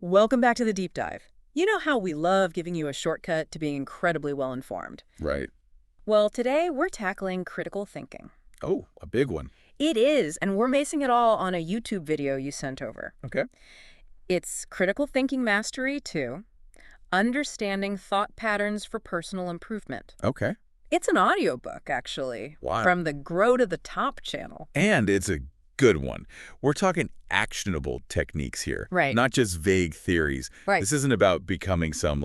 Welcome back to the deep dive. You know how we love giving you a shortcut to being incredibly well informed. Right. Well, today we're tackling critical thinking. Oh, a big one. It is, and we're basing it all on a YouTube video you sent over. Okay. It's Critical Thinking Mastery 2, Understanding Thought Patterns for Personal Improvement. Okay. It's an audiobook, actually, Wow. from the Grow to the Top channel. And it's a good one. We're talking actionable techniques here. Right. Not just vague theories. Right. This isn't about becoming some,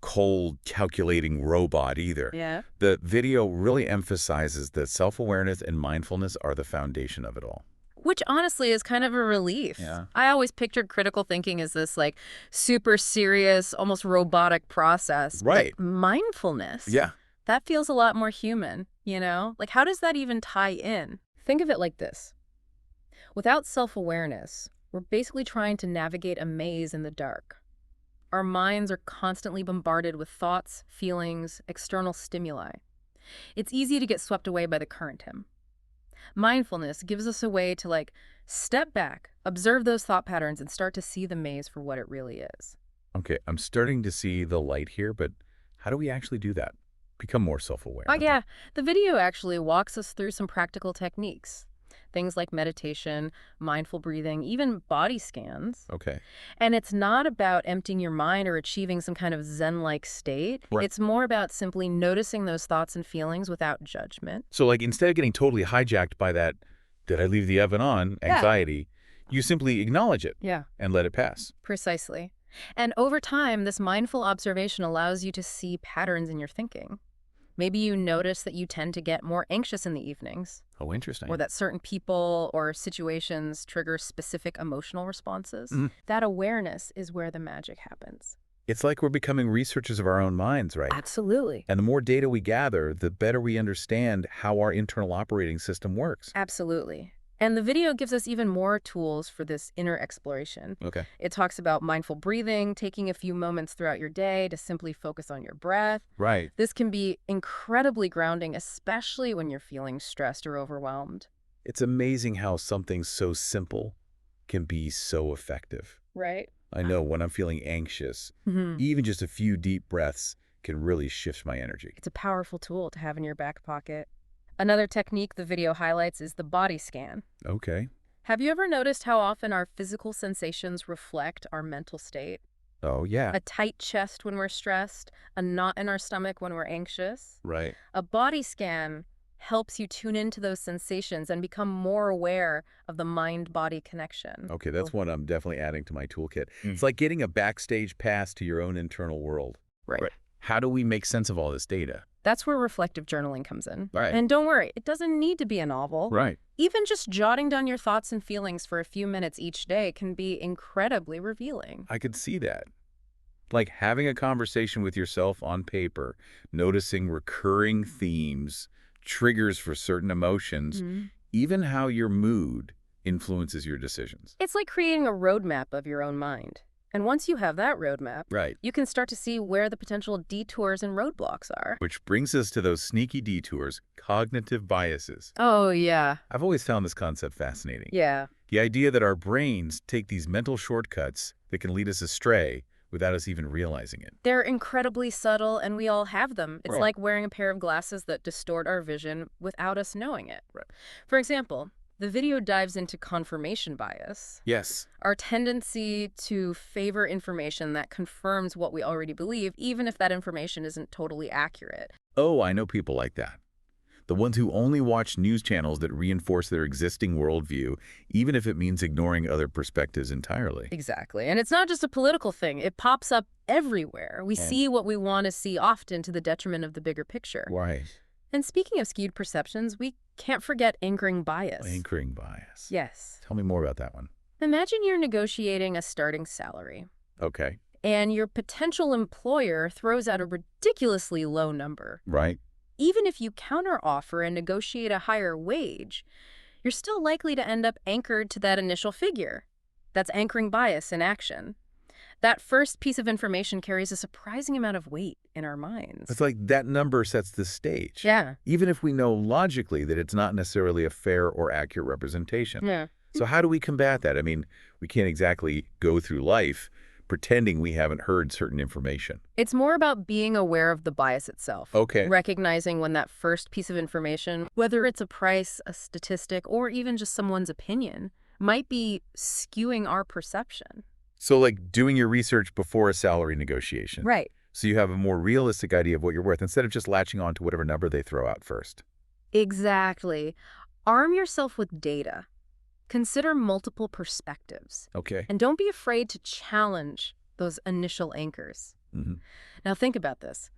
cold, calculating robot either. Yeah. The video really emphasizes that self-awareness and mindfulness are the foundation of it all. Which honestly is kind of a relief. Yeah. I always pictured critical thinking as this super serious, almost robotic process. Right. But mindfulness, Yeah. that feels a lot more human, you know? How does that even tie in? Think of it like this. Without self-awareness, we're basically trying to navigate a maze in the dark. Our minds are constantly bombarded with thoughts, feelings, external stimuli. It's easy to get swept away by the current, Tim. Mindfulness gives us a way to step back, observe those thought patterns, and start to see the maze for what it really is. Okay, I'm starting to see the light here, but how do we actually do that? Become more self-aware. Oh yeah, the video actually walks us through some practical techniques. Things like meditation, mindful breathing, even body scans. Okay. And it's not about emptying your mind or achieving some kind of Zen-like state. Right. It's more about simply noticing those thoughts and feelings without judgment. So instead of getting totally hijacked by that, did I leave the oven on, anxiety, you simply acknowledge it Yeah, and let it pass. precisely. And over time, this mindful observation allows you to see patterns in your thinking. Maybe you notice that you tend to get more anxious in the evenings, Oh, interesting. or that certain people or situations trigger specific emotional responses. Mhm. That awareness is where the magic happens. It's like we're becoming researchers of our own minds, right? Absolutely. And the more data we gather, the better we understand how our internal operating system works. Absolutely. And the video gives us even more tools for this inner exploration. Okay. It talks about mindful breathing, taking a few moments throughout your day to simply focus on your breath. Right. This can be incredibly grounding, especially when you're feeling stressed or overwhelmed. It's amazing how something so simple can be so effective. Right? I know when I'm feeling anxious, Mm-hmm. even just a few deep breaths can really shift my energy. It's a powerful tool to have in your back pocket. Another technique the video highlights is the body scan. Okay. Have you ever noticed how often our physical sensations reflect our mental state? Oh, yeah. A tight chest when we're stressed, a knot in our stomach when we're anxious. Right. A body scan helps you tune into those sensations and become more aware of the mind-body connection. Okay, that's one I'm definitely adding to my toolkit. Mm. It's like getting a backstage pass to your own internal world. Right. How do we make sense of all this data? That's where reflective journaling comes in. Right. And don't worry, it doesn't need to be a novel. Right. Even just jotting down your thoughts and feelings for a few minutes each day can be incredibly revealing. I could see that. Like having a conversation with yourself on paper, noticing recurring themes, triggers for certain emotions, even how your mood influences your decisions. It's like creating a roadmap of your own mind. And once you have that roadmap, Right. you can start to see where the potential detours and roadblocks are. Which brings us to those sneaky detours, cognitive biases. Oh, yeah. I've always found this concept fascinating. Yeah. The idea that our brains take these mental shortcuts that can lead us astray without us even realizing it. They're incredibly subtle, and we all have them. It's Right. like wearing a pair of glasses that distort our vision without us knowing it. Right. For example, the video dives into confirmation bias, Yes. our tendency to favor information that confirms what we already believe, even if that information isn't totally accurate. Oh, I know people like that. The ones who only watch news channels that reinforce their existing worldview, even if it means ignoring other perspectives entirely. Exactly. And it's not just a political thing. It pops up everywhere. We Yeah. see what we want to see, often to the detriment of the bigger picture. Right. And speaking of skewed perceptions, we can't forget anchoring bias. Anchoring bias. Yes. Tell me more about that one. Imagine you're negotiating a starting salary, Okay. and your potential employer throws out a ridiculously low number. Right. Even if you counteroffer and negotiate a higher wage, you're still likely to end up anchored to that initial figure. That's anchoring bias in action. That first piece of information carries a surprising amount of weight in our minds. It's like that number sets the stage. Yeah. Even if we know logically that it's not necessarily a fair or accurate representation. Yeah. So how do we combat that? I mean, we can't exactly go through life pretending we haven't heard certain information. It's more about being aware of the bias itself. Okay. Recognizing when that first piece of information, whether it's a price, a statistic, or even just someone's opinion, might be skewing our perception. So like doing your research before a salary negotiation. Right. So you have a more realistic idea of what you're worth instead of just latching on to whatever number they throw out first. Exactly. Arm yourself with data. Consider multiple perspectives. Okay. And don't be afraid to challenge those initial anchors. Mm-hmm. Now think about this.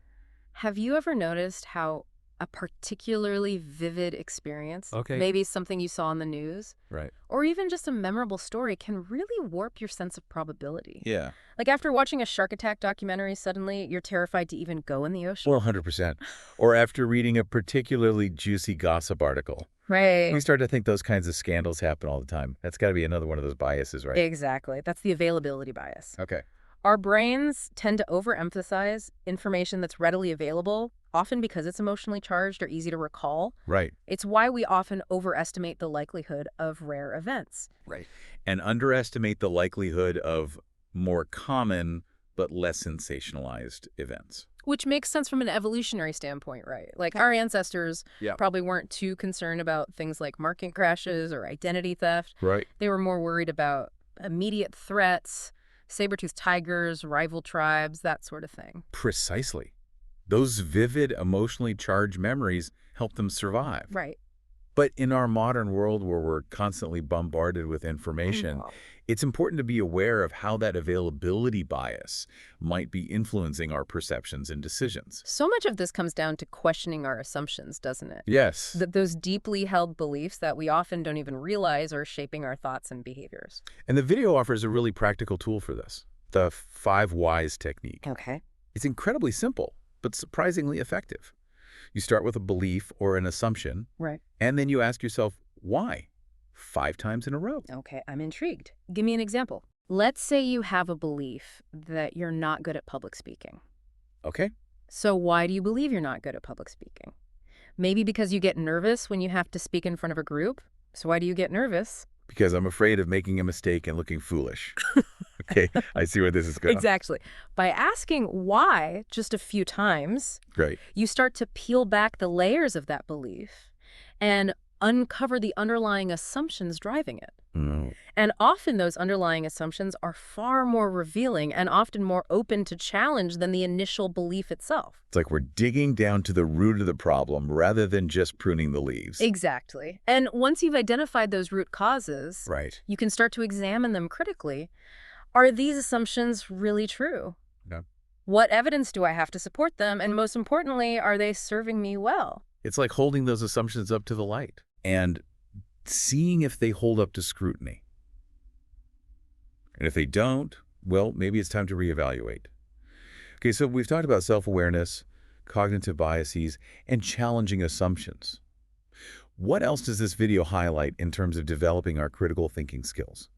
Have you ever noticed how a particularly vivid experience, Okay. maybe something you saw in the news, Right. or even just a memorable story can really warp your sense of probability? Yeah. Like after watching a shark attack documentary, suddenly you're terrified to even go in the ocean. Well, 100%. Or after reading a particularly juicy gossip article. Right. We start to think those kinds of scandals happen all the time. That's got to be another one of those biases, right? Exactly. That's the availability bias. Okay. Our brains tend to overemphasize information that's readily available, often because it's emotionally charged or easy to recall. Right. It's why we often overestimate the likelihood of rare events. Right. And underestimate the likelihood of more common but less sensationalized events. Which makes sense from an evolutionary standpoint, right? Like our ancestors Yeah. probably weren't too concerned about things like market crashes or identity theft. Right. They were more worried about immediate threats, saber-toothed tigers, rival tribes, that sort of thing. Precisely. Those vivid, emotionally charged memories help them survive. Right. But in our modern world where we're constantly bombarded with information, it's important to be aware of how that availability bias might be influencing our perceptions and decisions. So much of this comes down to questioning our assumptions, doesn't it? Yes. Those deeply held beliefs that we often don't even realize are shaping our thoughts and behaviors. And the video offers a really practical tool for this, the 5 whys technique. Okay. It's incredibly simple, but surprisingly effective. You start with a belief or an assumption, Right. and then you ask yourself, why? 5 times in a row. Okay, I'm intrigued. Give me an example. Let's say you have a belief that you're not good at public speaking. Okay? So why do you believe you're not good at public speaking? Maybe because you get nervous when you have to speak in front of a group. So why do you get nervous? Because I'm afraid of making a mistake and looking foolish. Okay, I see where this is going. Exactly. By asking why just a few times, Great. you start to peel back the layers of that belief and uncover the underlying assumptions driving it. Mm. And often those underlying assumptions are far more revealing and often more open to challenge than the initial belief itself. It's like we're digging down to the root of the problem rather than just pruning the leaves. Exactly. And once you've identified those root causes, Right. you can start to examine them critically. Are these assumptions really true? No. What evidence do I have to support them? And most importantly, are they serving me well? It's like holding those assumptions up to the light and seeing if they hold up to scrutiny. And if they don't, well, maybe it's time to reevaluate. Okay, so we've talked about self-awareness, cognitive biases, and challenging assumptions. What else does this video highlight in terms of developing our critical thinking skills?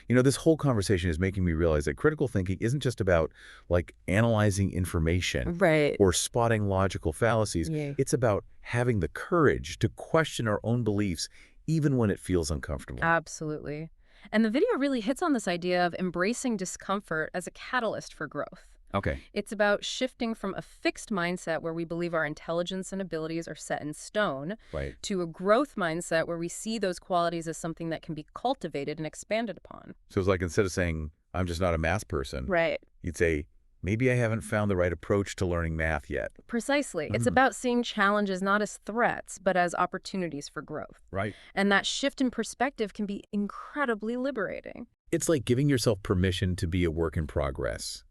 You know, this whole conversation is making me realize that critical thinking isn't just about, like, analyzing information Right. or spotting logical fallacies. Yeah. It's about having the courage to question our own beliefs, even when it feels uncomfortable. Absolutely. And the video really hits on this idea of embracing discomfort as a catalyst for growth. Okay. It's about shifting from a fixed mindset where we believe our intelligence and abilities are set in stone Right. to a growth mindset where we see those qualities as something that can be cultivated and expanded upon. So it's like instead of saying, I'm just not a math person, Right. you'd say, maybe I haven't found the right approach to learning math yet. Precisely. It's Mhm. about seeing challenges not as threats, but as opportunities for growth. Right. And that shift in perspective can be incredibly liberating. It's like giving yourself permission to be a work in progress,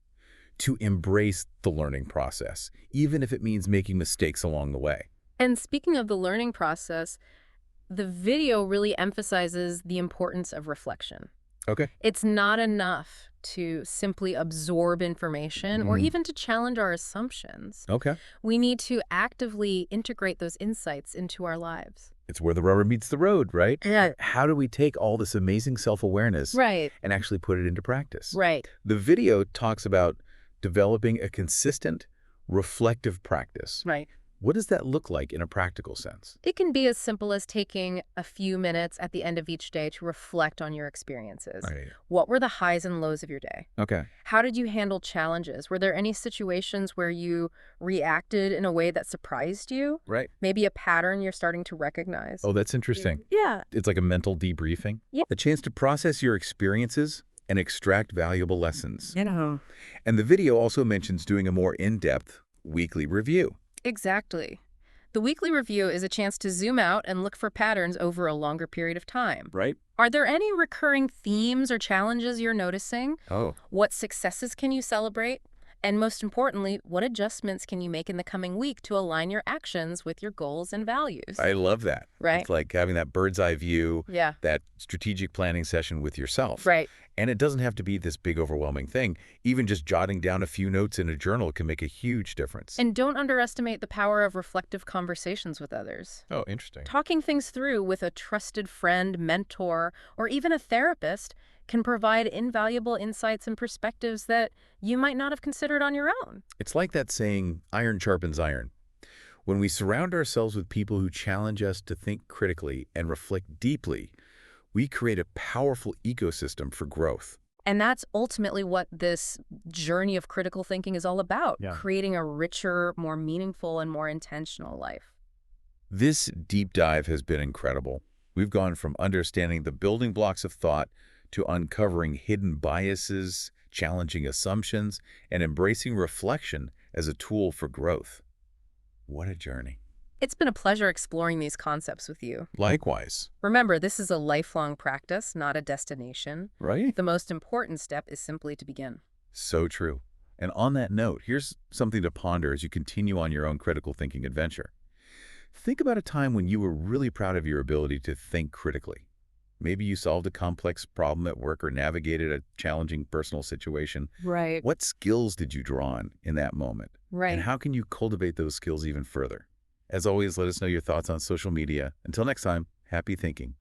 to embrace the learning process, even if it means making mistakes along the way. And speaking of the learning process, the video really emphasizes the importance of reflection. Okay. It's not enough to simply absorb information or Mhm. even to challenge our assumptions. Okay. We need to actively integrate those insights into our lives. It's where the rubber meets the road, right? Yeah. How do we take all this amazing self-awareness Right, and actually put it into practice? right. The video talks about developing a consistent, reflective practice. Right. What does that look like in a practical sense? It can be as simple as taking a few minutes at the end of each day to reflect on your experiences. Right. What were the highs and lows of your day? Okay. How did you handle challenges? Were there any situations where you reacted in a way that surprised you? Right. Maybe a pattern you're starting to recognize? Oh, that's interesting. Yeah. It's like a mental debriefing. Yeah. A chance to process your experiences and extract valuable lessons. You know. And the video also mentions doing a more in-depth weekly review. Exactly. The weekly review is a chance to zoom out and look for patterns over a longer period of time. Right? Are there any recurring themes or challenges you're noticing? Oh, What successes can you celebrate? And most importantly, what adjustments can you make in the coming week to align your actions with your goals and values? I love that. Right. It's like having that bird's eye view, Yeah. that strategic planning session with yourself. Right. And it doesn't have to be this big, overwhelming thing. Even just jotting down a few notes in a journal can make a huge difference. And don't underestimate the power of reflective conversations with others. Oh, interesting. Talking things through with a trusted friend, mentor, or even a therapist can provide invaluable insights and perspectives that you might not have considered on your own. It's like that saying, iron sharpens iron. When we surround ourselves with people who challenge us to think critically and reflect deeply, we create a powerful ecosystem for growth. And that's ultimately what this journey of critical thinking is all about, Yeah. creating a richer, more meaningful, and more intentional life. This deep dive has been incredible. We've gone from understanding the building blocks of thought to uncovering hidden biases, challenging assumptions, and embracing reflection as a tool for growth. What a journey. It's been a pleasure exploring these concepts with you. Likewise. Remember, this is a lifelong practice, not a destination. Right? The most important step is simply to begin. So true. And on that note, here's something to ponder as you continue on your own critical thinking adventure. Think about a time when you were really proud of your ability to think critically. Maybe you solved a complex problem at work or navigated a challenging personal situation. Right. What skills did you draw on in that moment? Right. And how can you cultivate those skills even further? As always, let us know your thoughts on social media. Until next time, happy thinking.